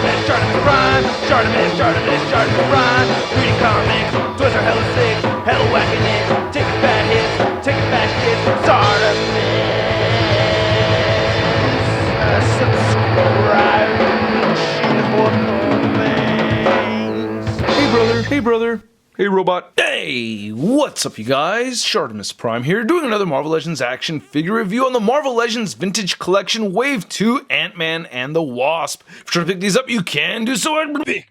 ShartimusPrime. Reading comics, toys are hella sick, hella whacking it, taking bad hits, taking back hits. Subscribe for more things. Hey brother, hey robot, hey, what's up you guys? ShartimusPrime here, doing another Marvel Legends action figure review on the Marvel Legends Vintage Collection Wave 2 Ant-Man and the Wasp. If you're trying to pick these up, you can do so at Big.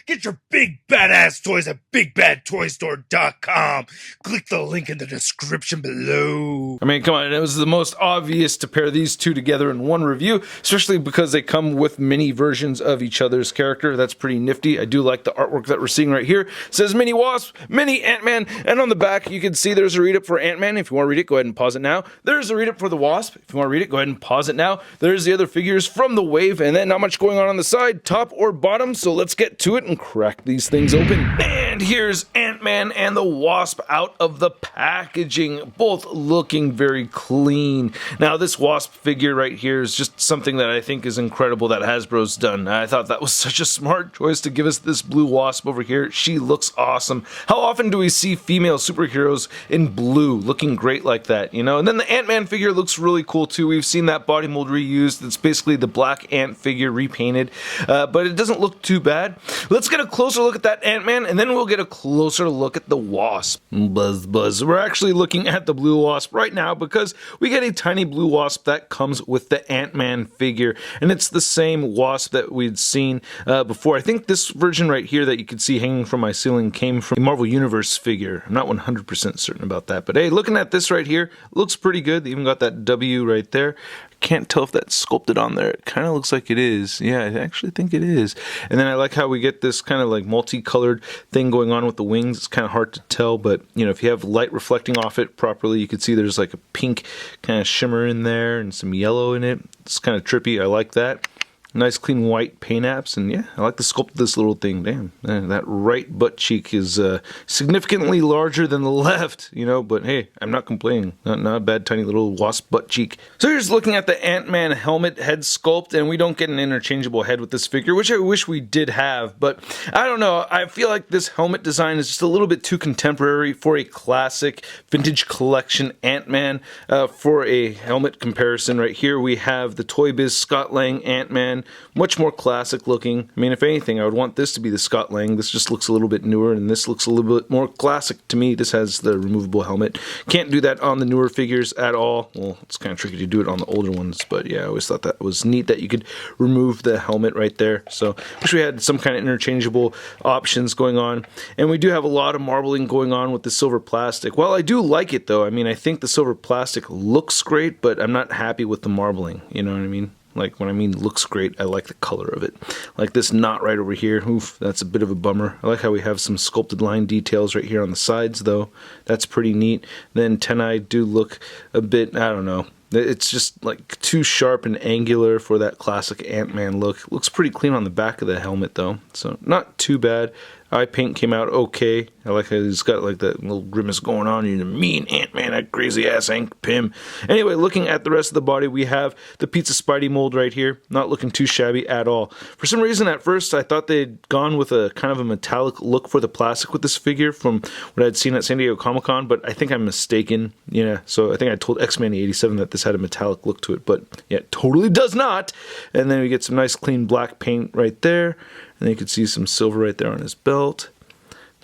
Get your big badass toys at BigBadToyStore.com. Click the link in the description below. I mean, come on, it was the most obvious to pair these two together in one review, especially because they come with mini versions of each other's character. That's pretty nifty. I do like the artwork that we're seeing right here. It says Mini Wasp, Mini Ant-Man, and on the back you can see there's a read-up for Ant-Man. If you want to read it, go ahead and pause it now. There's a read-up for the Wasp. If you want to read it, go ahead and pause it now. There's the other figures from the wave, and then not much going on the side, top or bottom, so let's get to it and crack these things open. And here's Ant-Man and the Wasp out of the packaging, both looking very clean. Now this Wasp figure right here is just something that I think is incredible that Hasbro's done. I thought that was such a smart choice to give us this blue Wasp over here. She looks awesome. How often do we see female superheroes in blue looking great like that, you know? And then the Ant-Man figure looks really cool too. We've seen that body mold reused. It's basically the black ant figure repainted, but it doesn't look too bad. Let's get a closer look at that Ant-Man, and then we'll get a closer look at the Wasp. Buzz. We're actually looking at the blue Wasp right now because we get a tiny blue Wasp that comes with the Ant-Man figure, and it's the same Wasp that we'd seen before. I think this version right here that you can see hanging from my ceiling came from a Marvel Universe figure. I'm not 100% certain about that, but hey, looking at this right here, looks pretty good. They even got that W right there. Can't tell if that's sculpted on there. It kind of looks like it is. Yeah, I actually think it is. And then I like how we get this kind of like multicolored thing going on with the wings. It's kind of hard to tell, but you know, if you have light reflecting off it properly, you can see there's like a pink kind of shimmer in there and some yellow in it. It's kind of trippy. I like that. Nice clean white paint apps, and yeah, I like the sculpt of this little thing. Damn, that right butt cheek is significantly larger than the left, you know, but hey, I'm not complaining. Not a bad tiny little wasp butt cheek. So here's looking at the Ant-Man helmet head sculpt, and we don't get an interchangeable head with this figure, which I wish we did have, but I don't know. I feel like this helmet design is just a little bit too contemporary for a classic vintage collection Ant-Man. For a helmet comparison right here, we have the Toy Biz Scott Lang Ant-Man. Much more classic looking. I mean, if anything, I would want this to be the Scott Lang. This just looks a little bit newer, and this looks a little bit more classic to me. This has the removable helmet. Can't do that on the newer figures at all. Well, it's kind of tricky to do it on the older ones, but yeah, I always thought that was neat that you could remove the helmet right there. So, wish we had some kind of interchangeable options going on. And we do have a lot of marbling going on with the silver plastic. Well, I do like it, though. I mean, I think the silver plastic looks great, but I'm not happy with the marbling. You know what I mean? Like, when I mean looks great, I like the color of it. Like this knot right over here, oof, that's a bit of a bummer. I like how we have some sculpted line details right here on the sides, though. That's pretty neat. Then antennae do look a bit, I don't know. It's just like too sharp and angular for that classic Ant-Man look. Looks pretty clean on the back of the helmet, though, so not too bad. Eye paint came out okay. I like how he's got like that little grimace going on. You're the mean Ant-Man, that crazy ass Hank Pym. Anyway, looking at the rest of the body, we have the Pizza Spidey mold right here. Not looking too shabby at all. For some reason, at first, I thought they'd gone with a kind of a metallic look for the plastic with this figure from what I'd seen at San Diego Comic-Con, but I think I'm mistaken. Yeah, so I think I told X-Man 87 that this had a metallic look to it, but yeah, it totally does not. And then we get some nice clean black paint right there. And then you can see some silver right there on his belt.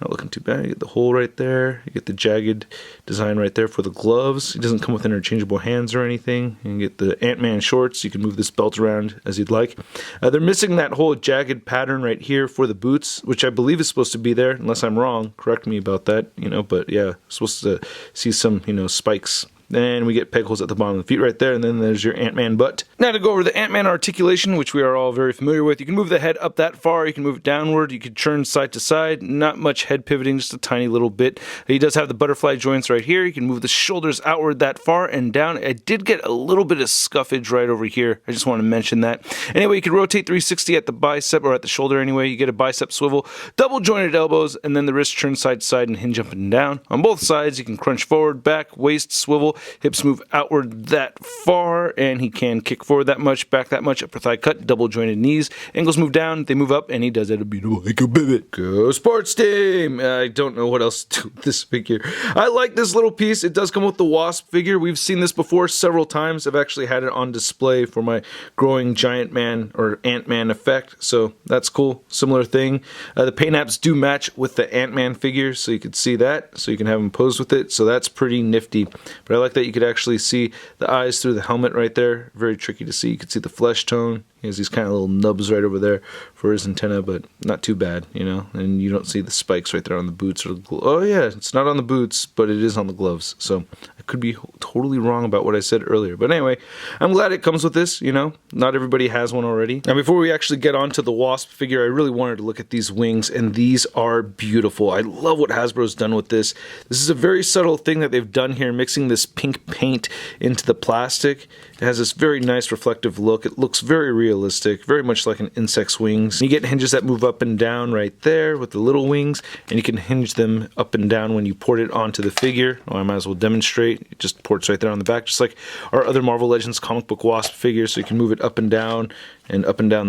Not looking too bad. You get the hole right there. You get the jagged design right there for the gloves. He doesn't come with interchangeable hands or anything. You can get the Ant-Man shorts. You can move this belt around as you'd like. They're missing that whole jagged pattern right here for the boots, which I believe is supposed to be there, unless I'm wrong. Correct me about that, you know, but yeah, supposed to see some, you know, spikes. Then we get peg holes at the bottom of the feet right there, and then there's your Ant-Man butt. Now to go over the Ant-Man articulation, which we are all very familiar with. You can move the head up that far, you can move it downward, you can turn side to side. Not much head pivoting, just a tiny little bit. He does have the butterfly joints right here. You can move the shoulders outward that far and down. I did get a little bit of scuffage right over here. I just want to mention that. Anyway, you can rotate 360 at the bicep, or at the shoulder anyway. You get a bicep swivel, double jointed elbows, and then the wrist turns side to side and hinge up and down. On both sides, you can crunch forward, back, waist, swivel, well. Hips move outward that far, and he can kick forward that much, back that much, upper thigh cut, double jointed knees. Ankles move down, they move up, and he does it a beautiful ankle pivot. Go sports team! I don't know what else to do with this figure. I like this little piece. It does come with the Wasp figure. We've seen this before several times. I've actually had it on display for my growing giant man or Ant-Man effect, so that's cool. Similar thing. The paint apps do match with the Ant-Man figure, so you could see that, so you can have him pose with it, so that's pretty nifty. But I like that you could actually see the eyes through the helmet right there. Very tricky to see. You could see the flesh tone. He has these kind of little nubs right over there for his antenna, but not too bad, you know. And you don't see the spikes right there on the boots or the oh yeah, it's not on the boots, but it is on the gloves. So I could be totally wrong about what I said earlier. But anyway, I'm glad it comes with this, you know. Not everybody has one already. Now before we actually get on to the Wasp figure, I really wanted to look at these wings, and these are beautiful. I love what Hasbro's done with this. This is a very subtle thing that they've done here, mixing this pink paint into the plastic. It has this very nice reflective look. It looks very realistic, very much like an insect's wings. You get hinges that move up and down right there with the little wings, and you can hinge them up and down when you port it onto the figure. Oh, I might as well demonstrate. It just ports right there on the back, just like our other Marvel Legends comic book Wasp figure, so you can move it up and down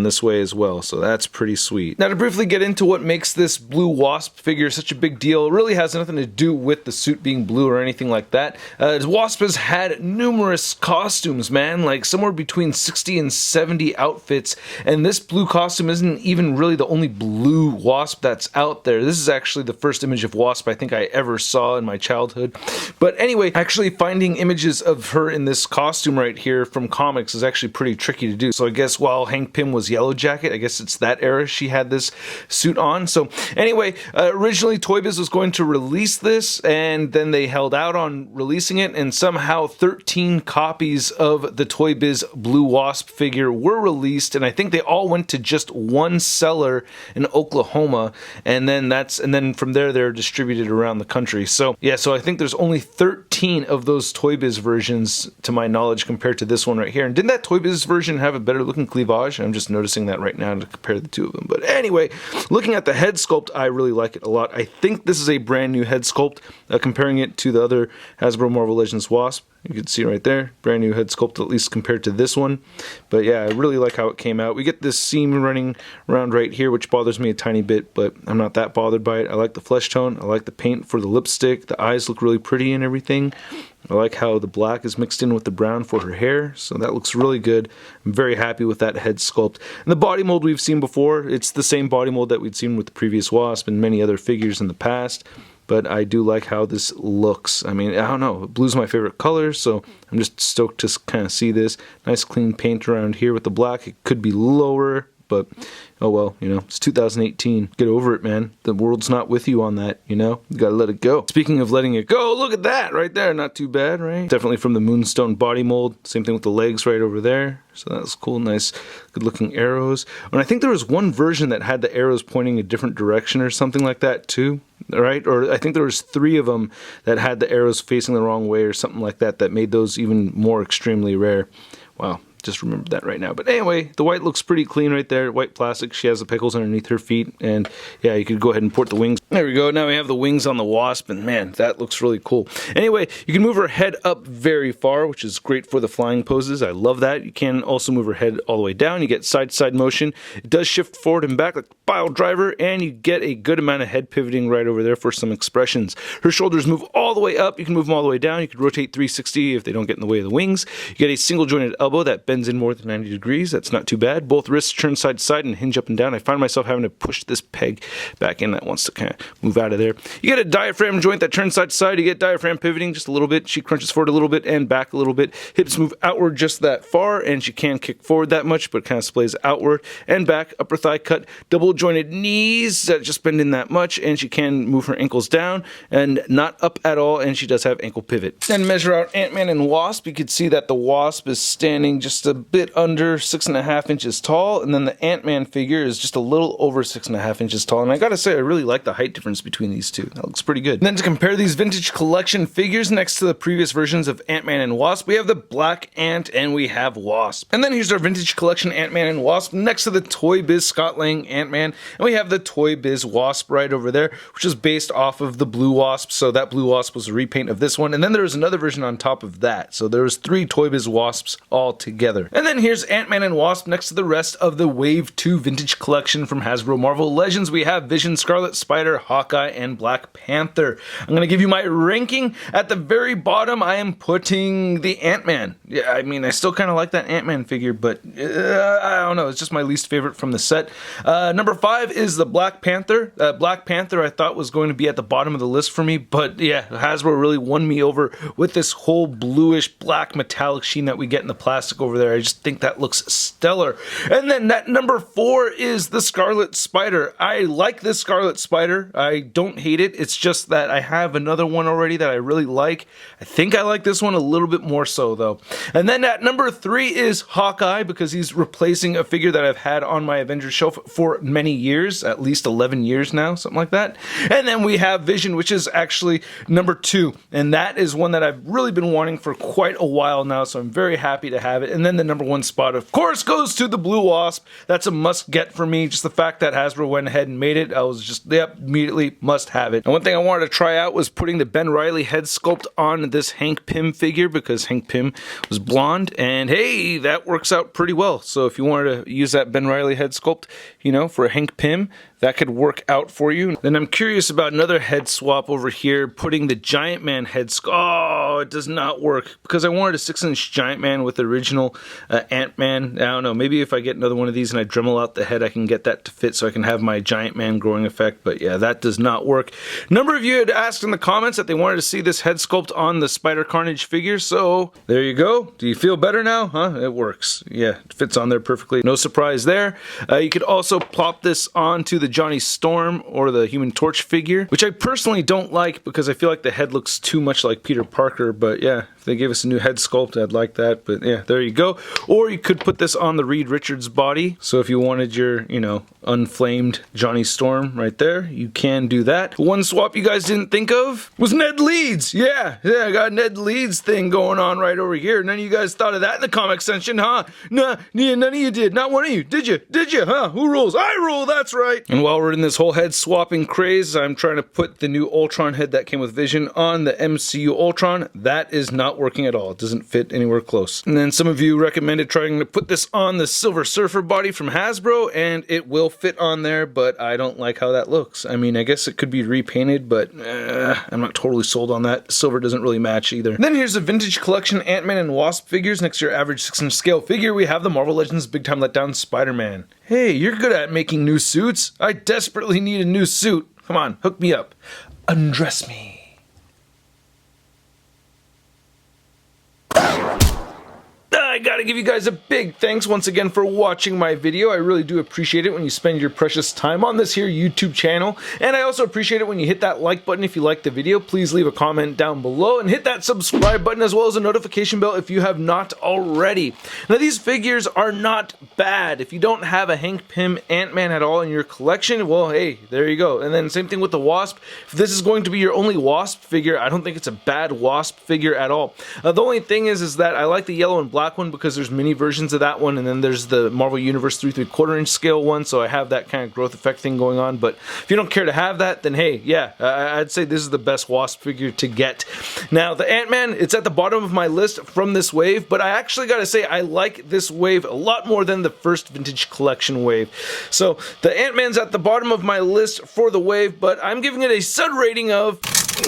this way as well. So that's pretty sweet. Now to briefly get into what makes this blue Wasp figure such a big deal, it really has nothing to do with the suit being blue or anything like that. Wasp has had numerous costumes, man, like somewhere between 60 and 70 outfits, and this blue costume isn't even really the only blue Wasp that's out there. This is actually the first image of Wasp I think I ever saw in my childhood. But anyway, actually finding images of her in this costume right here from comics is actually pretty tricky to do. So I guess while Hank Pym was Yellow Jacket, I guess it's that era she had this suit on. So anyway, originally Toy Biz was going to release this, and then they held out on releasing it, and somehow 13 copies of the Toy Biz Blue Wasp figure were released, and I think they all went to just one seller in Oklahoma, and then from there they're distributed around the country. So yeah, so I think there's only 13 of those Toy Biz versions to my knowledge compared to this one right here. And didn't that Toy Biz version have a better looking cleavage? I'm just noticing that right now to compare the two of them. But anyway, looking at the head sculpt, I really like it a lot. I think this is a brand new head sculpt, comparing it to the other Hasbro Marvel Legends Wasp. You can see right there, brand new head sculpt, at least compared to this one. But yeah, I really like how it came out. We get this seam running around right here, which bothers me a tiny bit, but I'm not that bothered by it. I like the flesh tone. I like the paint for the lipstick. The eyes look really pretty and everything. I like how the black is mixed in with the brown for her hair, so that looks really good. I'm very happy with that head sculpt. And the body mold we've seen before, it's the same body mold that we'd seen with the previous Wasp and many other figures in the past. But I do like how this looks. I mean, I don't know, blue's my favorite color, so I'm just stoked to kind of see this. Nice clean paint around here with the black. It could be lower, but oh well, you know, it's 2018. Get over it, man. The world's not with you on that, you know? You gotta let it go. Speaking of letting it go, look at that right there. Not too bad, right? Definitely from the Moonstone body mold. Same thing with the legs right over there. So that's cool. Nice, good looking arrows. And I think there was one version that had the arrows pointing a different direction or something like that too, right? Or I think there was 3 of them that had the arrows facing the wrong way or something like that, that made those even more extremely rare. Wow. Just remembered that right now. But anyway, the white looks pretty clean right there. White plastic. She has the pickles underneath her feet. And yeah, you could go ahead and port the wings. There we go. Now we have the wings on the Wasp. And man, that looks really cool. Anyway, you can move her head up very far, which is great for the flying poses. I love that. You can also move her head all the way down. You get side-to-side motion. It does shift forward and back like Pile Driver. And you get a good amount of head pivoting right over there for some expressions. Her shoulders move all the way up. You can move them all the way down. You can rotate 360 if they don't get in the way of the wings. You get a single jointed elbow that bends in more than 90 degrees. That's not too bad. Both wrists turn side to side and hinge up and down. I find myself having to push this peg back in that wants to kind of move out of there. You get a diaphragm joint that turns side to side. You get diaphragm pivoting just a little bit. She crunches forward a little bit and back a little bit. Hips move outward just that far, and she can kick forward that much, but kind of splays outward and back. Upper thigh cut, double jointed knees that just bend in that much, and she can move her ankles down and not up at all, and she does have ankle pivot. Then measure out Ant-Man and Wasp. You can see that the Wasp is standing just just a bit under 6.5 inches tall, and then the Ant-Man figure is just a little over 6.5 inches tall, and I gotta say, I really like the height difference between these two. That looks pretty good. And then to compare these vintage collection figures next to the previous versions of Ant-Man and Wasp, we have the Black Ant and we have Wasp. And then here's our vintage collection Ant-Man and Wasp next to the Toy Biz Scott Lang Ant-Man, and we have the Toy Biz Wasp right over there, which is based off of the Blue Wasp, so that Blue Wasp was a repaint of this one, and then there was another version on top of that, so there was 3 Toy Biz Wasps all together. And then here's Ant-Man and Wasp next to the rest of the Wave 2 vintage collection from Hasbro Marvel Legends. We have Vision, Scarlet Spider, Hawkeye, and Black Panther. I'm going to give you my ranking. At the very bottom, I am putting the Ant-Man. Yeah, I mean, I still kind of like that Ant-Man figure, but I don't know, it's just my least favorite from the set. Number 5 is the Black Panther. Black Panther I thought was going to be at the bottom of the list for me, but yeah, Hasbro really won me over with this whole bluish black metallic sheen that we get in the plastic over there. I just think that looks stellar. And then that number 4 is the Scarlet Spider. I like this Scarlet Spider. I don't hate it. It's just that I have another one already that I really like. I think I like this one a little bit more so though. And then at number 3 is Hawkeye, because he's replacing a figure that I've had on my Avengers shelf for many years, at least 11 years now, something like that. And then we have Vision, which is actually number 2, and that is one that I've really been wanting for quite a while now, so I'm very happy to have it. And then the number 1 spot, of course, goes to the Blue Wasp. That's a must get for me. Just the fact that Hasbro went ahead and made it, I was just, yep, immediately must have it. And one thing I wanted to try out was putting the Ben Reilly head sculpt on this Hank Pym figure, because Hank Pym was blonde, and hey, that works out pretty well. So if you wanted to use that Ben Reilly head sculpt, you know, for a Hank Pym, that could work out for you. Then I'm curious about another head swap over here, putting the Giant Man head sculpt. Oh, it does not work, because I wanted a 6-inch Giant Man with the original Ant-Man. I don't know, maybe if I get another one of these and I Dremel out the head, I can get that to fit so I can have my Giant Man growing effect, but yeah, that does not work. A number of you had asked in the comments that they wanted to see this head sculpt on the Spider Carnage figure, so there you go. Do you feel better now? Huh? It works. Yeah, it fits on there perfectly. No surprise there. You could also plop this onto the Johnny Storm or the Human Torch figure, which I personally don't like because I feel like the head looks too much like Peter Parker, but yeah, if they gave us a new head sculpt, I'd like that, but yeah, there you go. Or you could put this on the Reed Richards body, so if you wanted your, you know, unflamed Johnny Storm right there, you can do that. One swap you guys didn't think of was Ned Leeds. Yeah, I got a Ned Leeds thing going on right over here. None of you guys thought of that in the comic section, huh? Nah, none of you did. Not one of you. Did you? Did you? Huh? Who rules? I rule, that's right. And while we're in this whole head swapping craze, I'm trying to put the new Ultron head that came with Vision on the MCU Ultron. That is not working at all. It doesn't fit anywhere close. And then some of you recommended trying to put this on the Silver Surfer body from Hasbro, and it will fit on there, but I don't like how that looks. I mean, I guess it could be repainted, but I'm not totally sold on that. Silver doesn't really match either. And then here's a vintage collection Ant-Man and Wasp figures. Next to your average 6-inch scale figure, we have the Marvel Legends Big Time Letdown Spider-Man. Hey, you're good at making new suits. I desperately need a new suit. Come on, hook me up. Undress me. I gotta give you guys a big thanks once again for watching my video. I really do appreciate it when you spend your precious time on this here YouTube channel. And I also appreciate it when you hit that like button if you like the video. Please leave a comment down below and hit that subscribe button as well as a notification bell if you have not already. Now these figures are not bad. If you don't have a Hank Pym Ant-Man at all in your collection, well hey, there you go. And then same thing with the Wasp. If this is going to be your only Wasp figure, I don't think it's a bad Wasp figure at all. The only thing is that I like the yellow and black one because there's many versions of that one, and then there's the Marvel Universe 3¾ inch scale one, so I have that kind of growth effect thing going on. But if you don't care to have that, then hey, yeah, I'd say this is the best Wasp figure to get. Now the Ant-Man, it's at the bottom of my list from this wave, but I actually gotta say I like this wave a lot more than the first vintage collection wave. So the Ant-Man's at the bottom of my list for the wave, but I'm giving it a sud rating of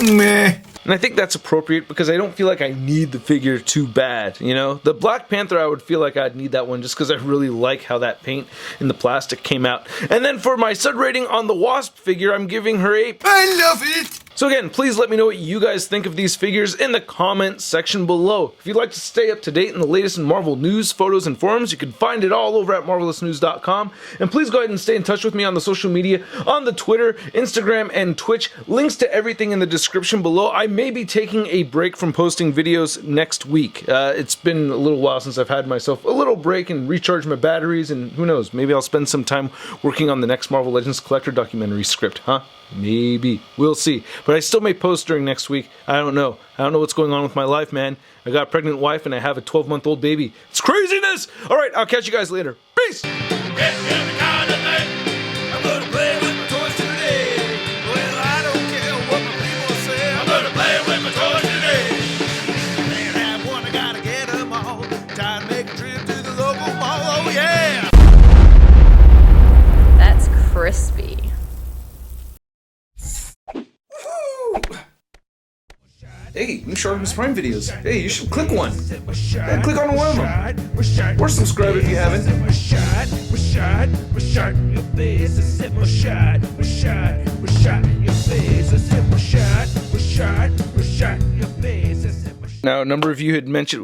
meh. And I think that's appropriate because I don't feel like I need the figure too bad, you know? The Black Panther, I would feel like I'd need that one just because I really like how that paint in the plastic came out. And then for my sud rating on the Wasp figure, I'm giving her a I love it! So again, please let me know what you guys think of these figures in the comment section below. If you'd like to stay up to date in the latest in Marvel news, photos, and forums, you can find it all over at marvelousnews.com. And please go ahead and stay in touch with me on the social media, on the Twitter, Instagram, and Twitch. Links to everything in the description below. I may be taking a break from posting videos next week. It's been a little while since I've had myself a little break and recharge my batteries, and who knows, maybe I'll spend some time working on the next Marvel Legends Collector documentary script, huh? Maybe. We'll see. But I still may post during next week. I don't know. I don't know what's going on with my life, man. I got a pregnant wife and I have a 12-month-old baby. It's craziness! Alright, I'll catch you guys later. Peace! That's crispy. Hey, new ShartimusPrime videos. Hey, you should click one. Yeah, click on one of them. Or subscribe if you haven't. Now, a number of you had mentioned...